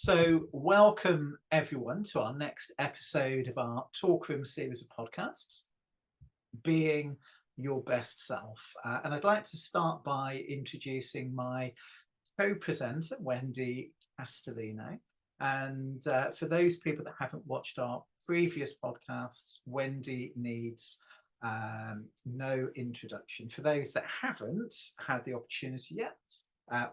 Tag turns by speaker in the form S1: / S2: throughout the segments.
S1: So, welcome everyone to our next episode of our Talkroom series of podcasts, Being Your Best Self. And I'd like to start by introducing my co-presenter, Wendy Castellino. And for those people that haven't watched our previous podcasts, Wendy needs no introduction. For those that haven't had the opportunity yet,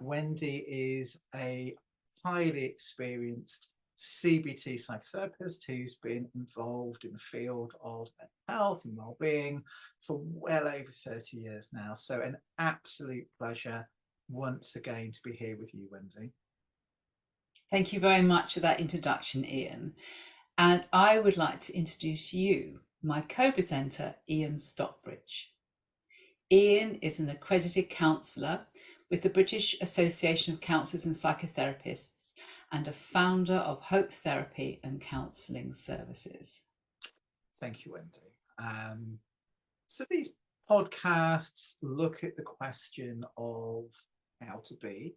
S1: Wendy is a highly experienced CBT psychotherapist who's been involved in the field of mental health and well-being for well over 30 years now. So an absolute pleasure once again to be here with you, Wendy.
S2: Thank you very much for that introduction, Ian. And I would like to introduce you, my co-presenter, Ian Stockbridge. Ian is an accredited counsellor with the British Association of Counsellors and Psychotherapists and a founder of Hope Therapy and Counselling Services.
S1: Thank you, Wendy. So these podcasts look at the question of how to be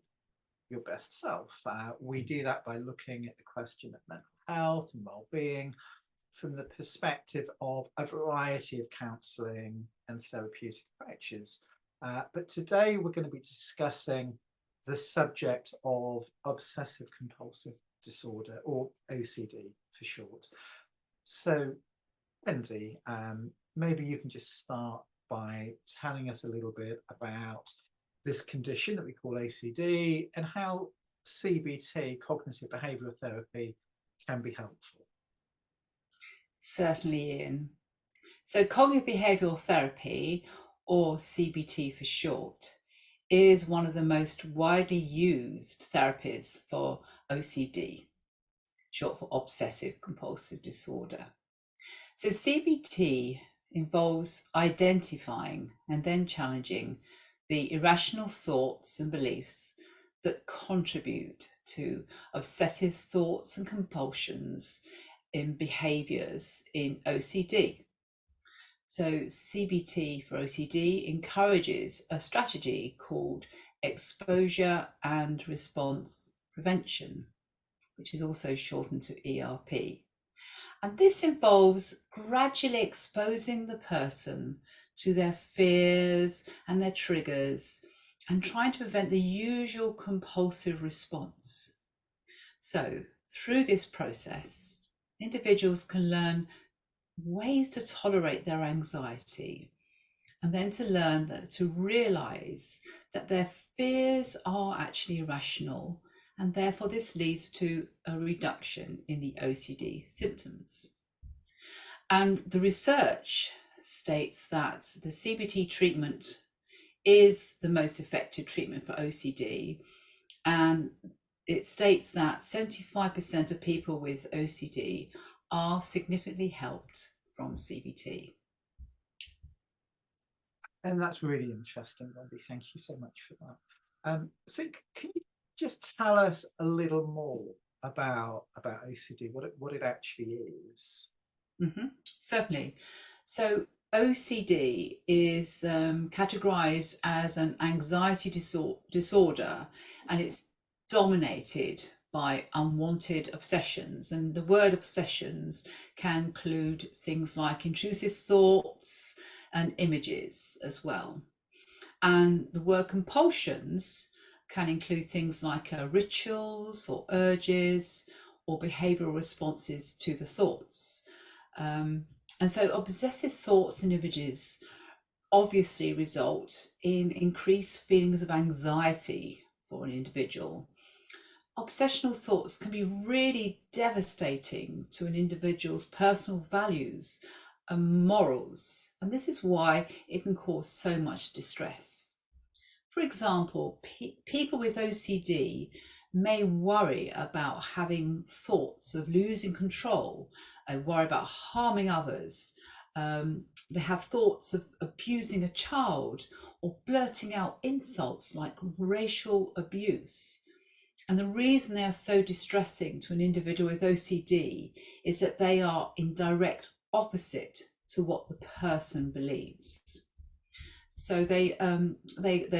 S1: your best self. We do that by looking at the question of mental health and well-being from the perspective of a variety of counselling and therapeutic approaches. But today we're going to be discussing the subject of obsessive-compulsive disorder, or OCD for short. So, Wendy, maybe you can just start by telling us a little bit about this condition that we call OCD and how CBT, cognitive behavioural therapy, can be helpful.
S2: Certainly, Ian. So cognitive behavioural therapy, or CBT for short, is one of the most widely used therapies for OCD, short for obsessive-compulsive disorder. So CBT involves identifying and then challenging the irrational thoughts and beliefs that contribute to obsessive thoughts and compulsions in behaviours in OCD. So CBT for OCD encourages a strategy called exposure and response prevention, which is also shortened to ERP. And this involves gradually exposing the person to their fears and their triggers and trying to prevent the usual compulsive response. So through this process, individuals can learn ways to tolerate their anxiety, and then to learn to realize that their fears are actually irrational, and therefore this leads to a reduction in the OCD symptoms. And the research states that the CBT treatment is the most effective treatment for OCD, and it states that 75% of people with OCD are significantly helped from CBT.
S1: And that's really interesting, Wendy. Thank you so much for that. So can you just tell us a little more about OCD, what it actually is?
S2: Certainly. So OCD is categorized as an anxiety disorder, and it's dominated by unwanted obsessions. And the word obsessions can include things like intrusive thoughts and images as well. And the word compulsions can include things like rituals or urges or behavioral responses to the thoughts. And so obsessive thoughts and images obviously result in increased feelings of anxiety for an individual. Obsessional thoughts can be really devastating to an individual's personal values and morals, and this is why it can cause so much distress. For example, people with OCD may worry about having thoughts of losing control, worry about harming others. They have thoughts of abusing a child or blurting out insults like racial abuse. And the reason they are so distressing to an individual with OCD is that they are in direct opposite to what the person believes. So they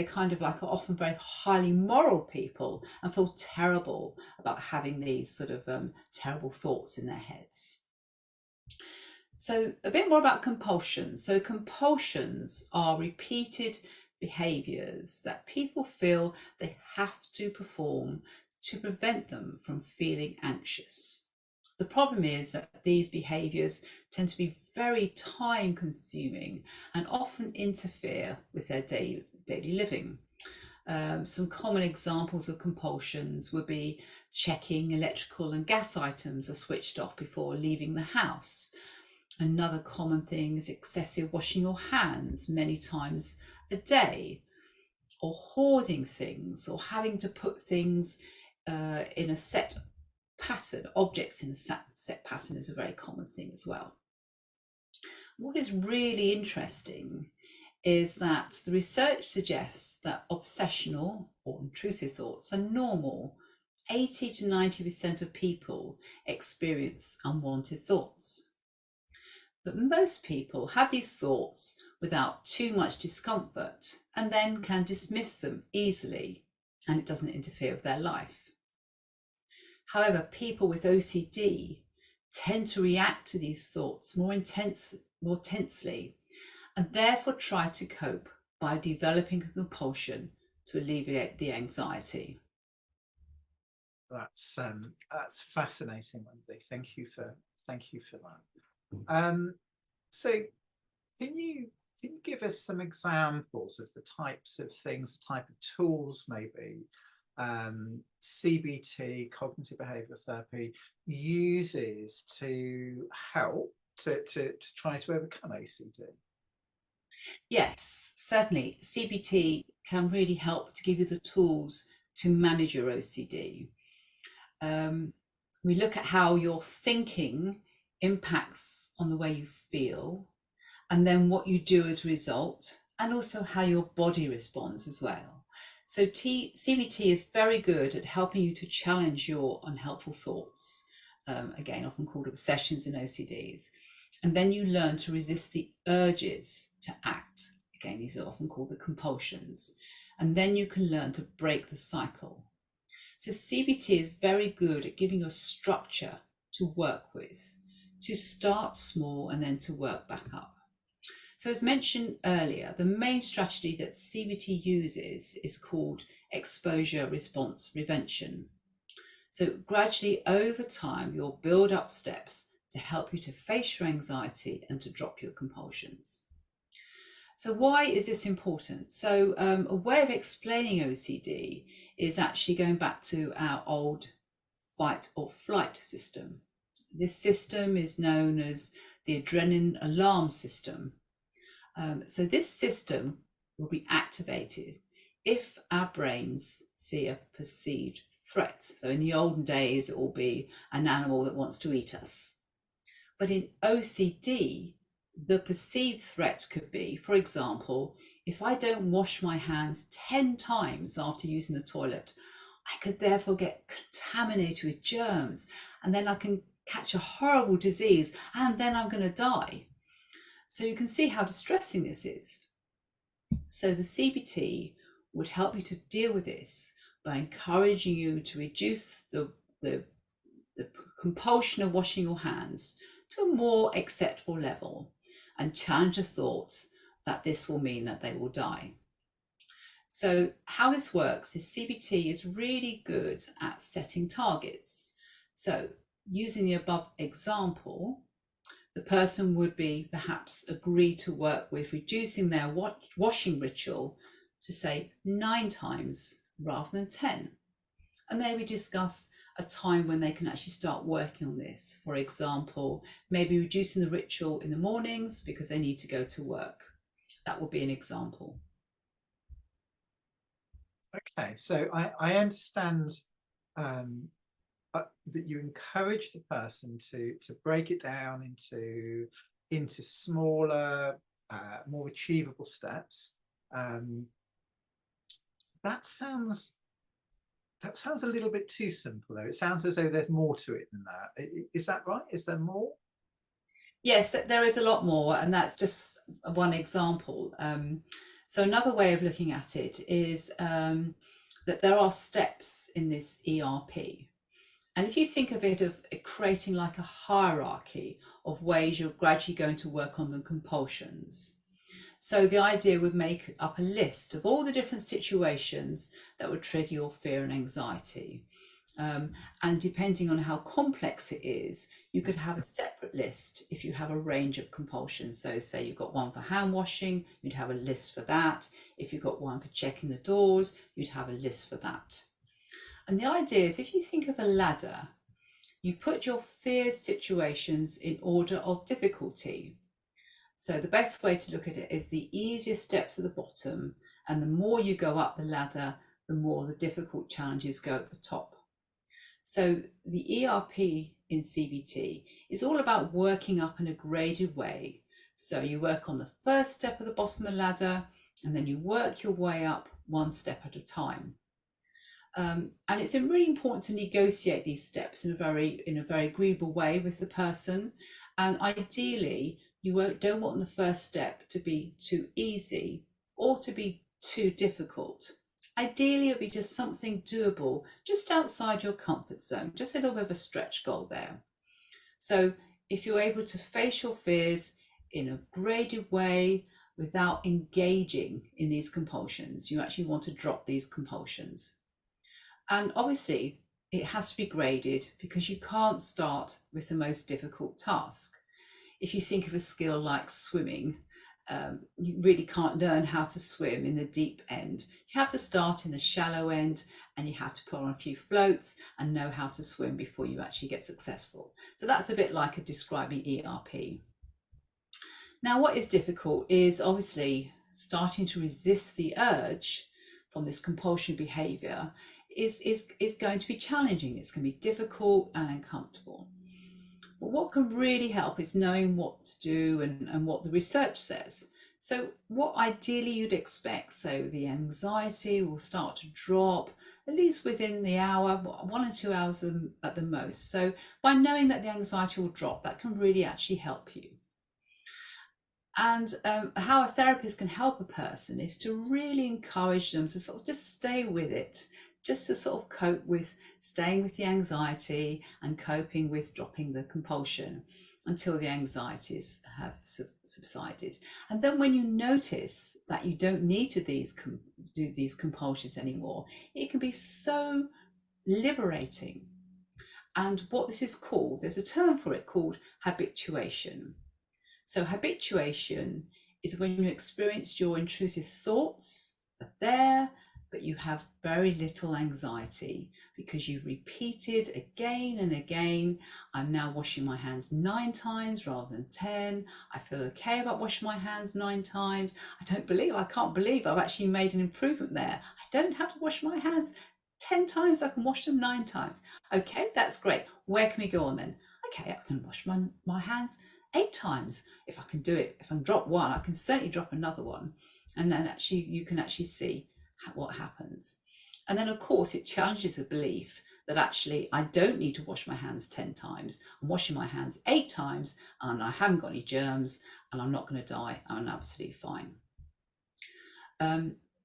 S2: kind of like are often very highly moral people and feel terrible about having these sort of terrible thoughts in their heads. So a bit more about compulsions. So compulsions are repeated behaviors that people feel they have to perform to prevent them from feeling anxious. The problem is that these behaviors tend to be very time consuming and often interfere with their daily living. Some common examples of compulsions would be checking electrical and gas items are switched off before leaving the house. Another common thing is excessive washing your hands many times a day, or hoarding things, or having to put things in a set pattern. Objects in a set pattern is a very common thing as well. What is really interesting is that the research suggests that obsessional or intrusive thoughts are normal. 80 to 90% of people experience unwanted thoughts. But most people have these thoughts without too much discomfort and then can dismiss them easily, and it doesn't interfere with their life. However, people with OCD tend to react to these thoughts more intensely, and therefore try to cope by developing a compulsion to alleviate the anxiety.
S1: That's fascinating, Wendy. Thank you for that. So can you give us some examples of the types of things, the type of tools maybe CBT, cognitive behavioral therapy, uses to help to try to overcome OCD?
S2: Yes, certainly. CBT can really help to give you the tools to manage your OCD. We look at how your thinking impacts on the way you feel, and then what you do as a result, and also how your body responds as well. So CBT is very good at helping you to challenge your unhelpful thoughts, again, often called obsessions in OCDs. And then you learn to resist the urges to act. Again, these are often called the compulsions. And then you can learn to break the cycle. So CBT is very good at giving you a structure to work with, to start small and then to work back up. So as mentioned earlier, the main strategy that CBT uses is called exposure response prevention. So gradually over time, you'll build up steps to help you to face your anxiety and to drop your compulsions. So why is this important? So a way of explaining OCD is actually going back to our old fight or flight system. This system is known as the adrenaline alarm system. So this system will be activated if our brains see a perceived threat. So in the olden days, it will be an animal that wants to eat us. But in OCD, the perceived threat could be, for example, if I don't wash my hands 10 times after using the toilet, I could therefore get contaminated with germs, and then I can catch a horrible disease, and then I'm going to die. So you can see how distressing this is. So the CBT would help you to deal with this by encouraging you to reduce the compulsion of washing your hands to a more acceptable level and challenge the thought that this will mean that they will die. So how this works is CBT is really good at setting targets. So using the above example, the person would be perhaps agree to work with reducing their washing ritual to say 9 times rather than 10. And then we discuss a time when they can actually start working on this. For example, maybe reducing the ritual in the mornings because they need to go to work. That would be an example.
S1: Okay, so I understand that you encourage the person to break it down into smaller, more achievable steps. That sounds a little bit too simple, though. It sounds as though there's more to it than that. Is that right? Is there more?
S2: Yes, there is a lot more, and that's just one example. So another way of looking at it is that there are steps in this ERP. And if you think of it of creating like a hierarchy of ways you're gradually going to work on the compulsions. So the idea would make up a list of all the different situations that would trigger your fear and anxiety. And depending on how complex it is, you could have a separate list if you have a range of compulsions. So say you've got one for hand washing, you'd have a list for that. If you've got one for checking the doors, you'd have a list for that. And the idea is if you think of a ladder, you put your feared situations in order of difficulty. So the best way to look at it is the easiest steps at the bottom, and the more you go up the ladder, the more the difficult challenges go at the top. So the ERP in CBT is all about working up in a graded way. So you work on the first step at the bottom of the ladder, and then you work your way up one step at a time. And it's really important to negotiate these steps in a very agreeable way with the person. And ideally, you don't want the first step to be too easy or to be too difficult. Ideally, it'll be just something doable, just outside your comfort zone, just a little bit of a stretch goal there. So if you're able to face your fears in a graded way without engaging in these compulsions, you actually want to drop these compulsions. And obviously, it has to be graded because you can't start with the most difficult task. If you think of a skill like swimming, you really can't learn how to swim in the deep end. You have to start in the shallow end, and you have to put on a few floats and know how to swim before you actually get successful. So that's a bit like describing ERP. Now, what is difficult is obviously starting to resist the urge from this compulsion behavior is going to be challenging. It's going to be difficult and uncomfortable. But what can really help is knowing what to do and what the research says. So what ideally you'd expect, so the anxiety will start to drop at least within the hour, 1 or 2 hours at the most. So by knowing that the anxiety will drop, that can really actually help you. And how a therapist can help a person is to really encourage them to sort of just stay with it, just to sort of cope with staying with the anxiety and coping with dropping the compulsion until the anxieties have subsided. And then when you notice that you don't need to do these compulsions anymore, it can be so liberating. And what this is called, there's a term for it called habituation. So habituation is when you experience your intrusive thoughts are there, but you have very little anxiety because you've repeated again and again, I'm now washing my hands 9 times rather than 10. I feel okay about washing my hands 9 times. I can't believe I've actually made an improvement there. I don't have to wash my hands 10 times, I can wash them 9 times. Okay, that's great. Where can we go on then? Okay, I can wash my hands 8 times. If I can do it, if I can drop one, I can certainly drop another one. And then actually you can actually see what happens. And then of course it challenges the belief that actually I don't need to wash my hands 10 times. I'm washing my hands 8 times and I haven't got any germs and I'm not going to die. I'm absolutely fine.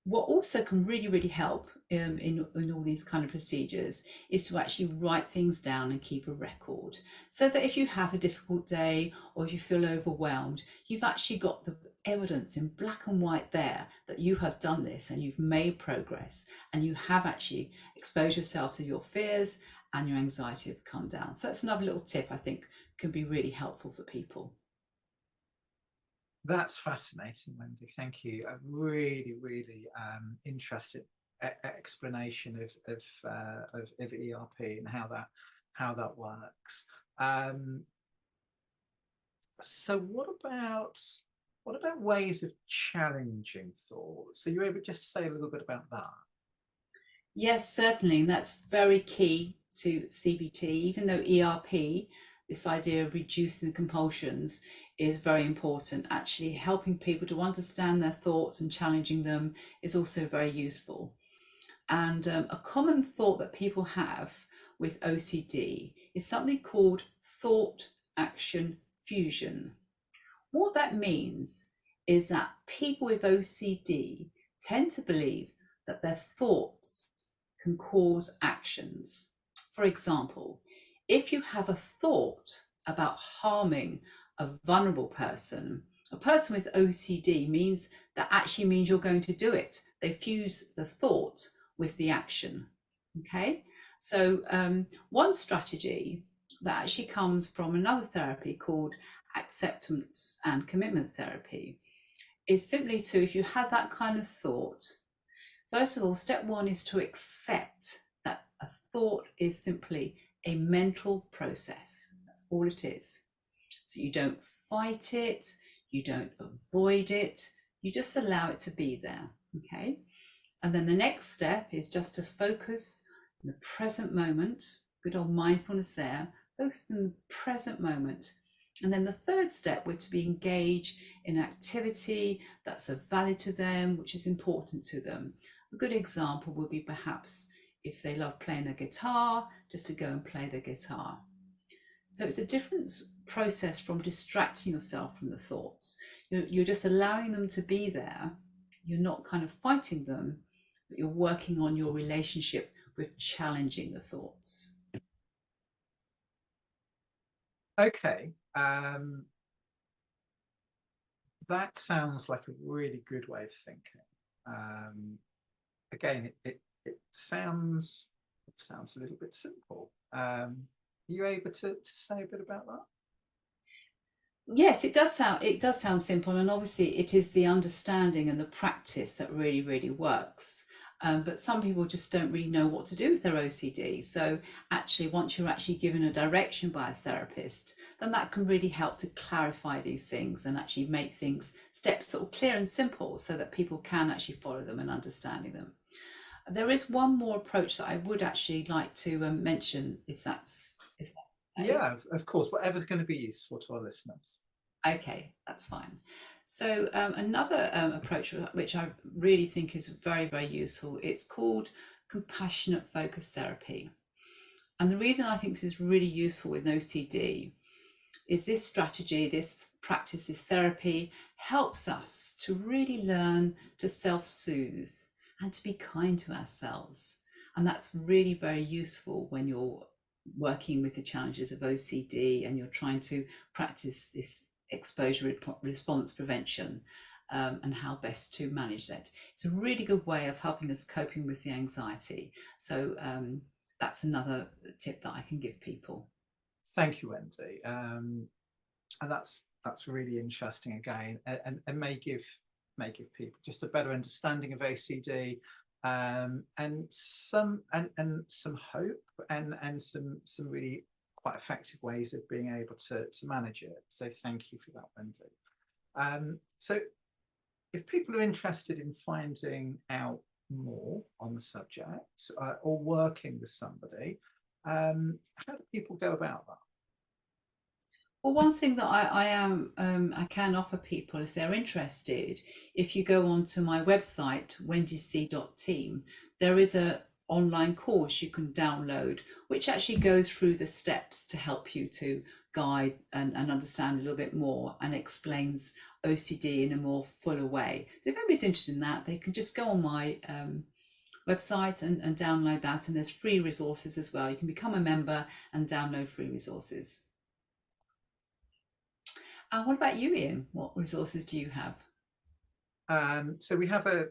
S2: What also can really help in all these kind of procedures is to actually write things down and keep a record, so that if you have a difficult day or if you feel overwhelmed, you've actually got the evidence in black and white there that you have done this and you've made progress and you have actually exposed yourself to your fears and your anxiety have come down. So that's another little tip I think can be really helpful for people.
S1: That's fascinating, Wendy. Thank you. A really interesting explanation of ERP and how that works. So what about ways of challenging thoughts? Are you able just to say a little bit about that?
S2: Yes, certainly. And that's very key to CBT, even though ERP, this idea of reducing the compulsions, is very important. Actually, helping people to understand their thoughts and challenging them is also very useful. And a common thought that people have with OCD is something called thought action fusion. What that means is that people with OCD tend to believe that their thoughts can cause actions. For example, if you have a thought about harming a vulnerable person, a person with OCD means that actually means you're going to do it. They fuse the thought with the action. Okay, so one strategy that actually comes from another therapy called acceptance and commitment therapy is simply to, if you have that kind of thought, first of all, step one is to accept that a thought is simply a mental process. That's all it is. So you don't fight it, you don't avoid it, you just allow it to be there. Okay. And then the next step is just to focus in the present moment, good old mindfulness there, focus in the present moment. And then the third step, we're to be engaged in activity that's of value to them, which is important to them. A good example would be perhaps if they love playing the guitar, just to go and play the guitar. So it's a different process from distracting yourself from the thoughts. You're just allowing them to be there. You're not kind of fighting them, but you're working on your relationship with challenging the thoughts.
S1: Okay. That sounds like a really good way of thinking. Again, it sounds a little bit simple. Are you able to say a bit about that?
S2: Yes, it does sound simple, and obviously it is the understanding and the practice that really works. But some people just don't really know what to do with their OCD. So actually, once you're actually given a direction by a therapist, then that can really help to clarify these things and actually make things steps sort of clear and simple so that people can actually follow them and understanding them. There is one more approach that I would actually like to mention, if that's okay.
S1: Yeah, of course. Whatever's going to be useful to our listeners.
S2: Okay, that's fine. So another approach which I really think is very useful, it's called compassionate focus therapy. And the reason I think this is really useful with OCD is this strategy, this practice, this therapy helps us to really learn to self-soothe and to be kind to ourselves. And that's really very useful when you're working with the challenges of OCD and you're trying to practice this exposure response prevention, and how best to manage that. It's a really good way of helping us coping with the anxiety. So that's another tip that I can give people.
S1: Thank you, Wendy. And that's really interesting again, and may give people just a better understanding of OCD, and some hope, and some really quite effective ways of being able to manage it. So thank you for that, Wendy. So if people are interested in finding out more on the subject, or working with somebody, how do people go about that?
S2: Well, one thing that I can offer people if they're interested, if you go onto my website, wendyc.team, there is a online course you can download, which actually goes through the steps to help you to guide and understand a little bit more and explains OCD in a more fuller way. So if anybody's interested in that, they can just go on my website and download that. And there's free resources as well. You can become a member and download free resources. What about you, Ian? What resources do you have?
S1: So we have a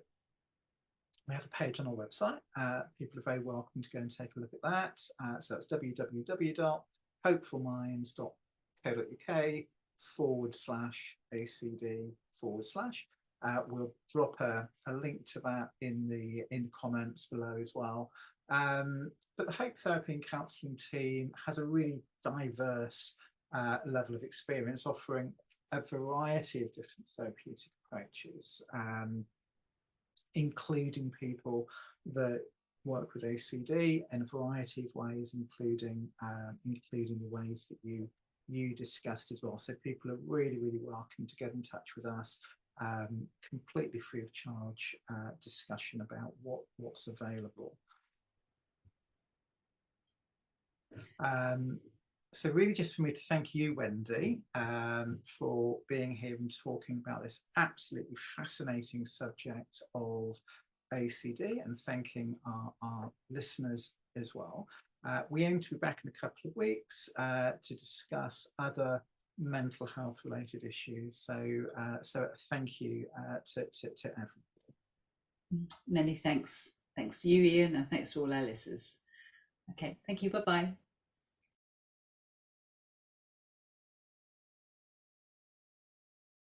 S1: page on our website. People are very welcome to go and take a look at that. So that's www.hopefulminds.co.uk/OCD/. We'll drop a link to that in the comments below as well. But the Hope Therapy and Counselling team has a really diverse level of experience, offering a variety of different therapeutic approaches, including people that work with OCD in a variety of ways, including the ways that you discussed as well. So people are really welcome to get in touch with us, completely free of charge, discussion about what's available. So really just for me to thank you, Wendy, for being here and talking about this absolutely fascinating subject of OCD, and thanking our listeners as well. We aim to be back in a couple of weeks to discuss other mental health related issues. So thank you to everyone.
S2: Many thanks. Thanks to you, Ian, and thanks to all our listeners. Okay, thank you. Bye-bye.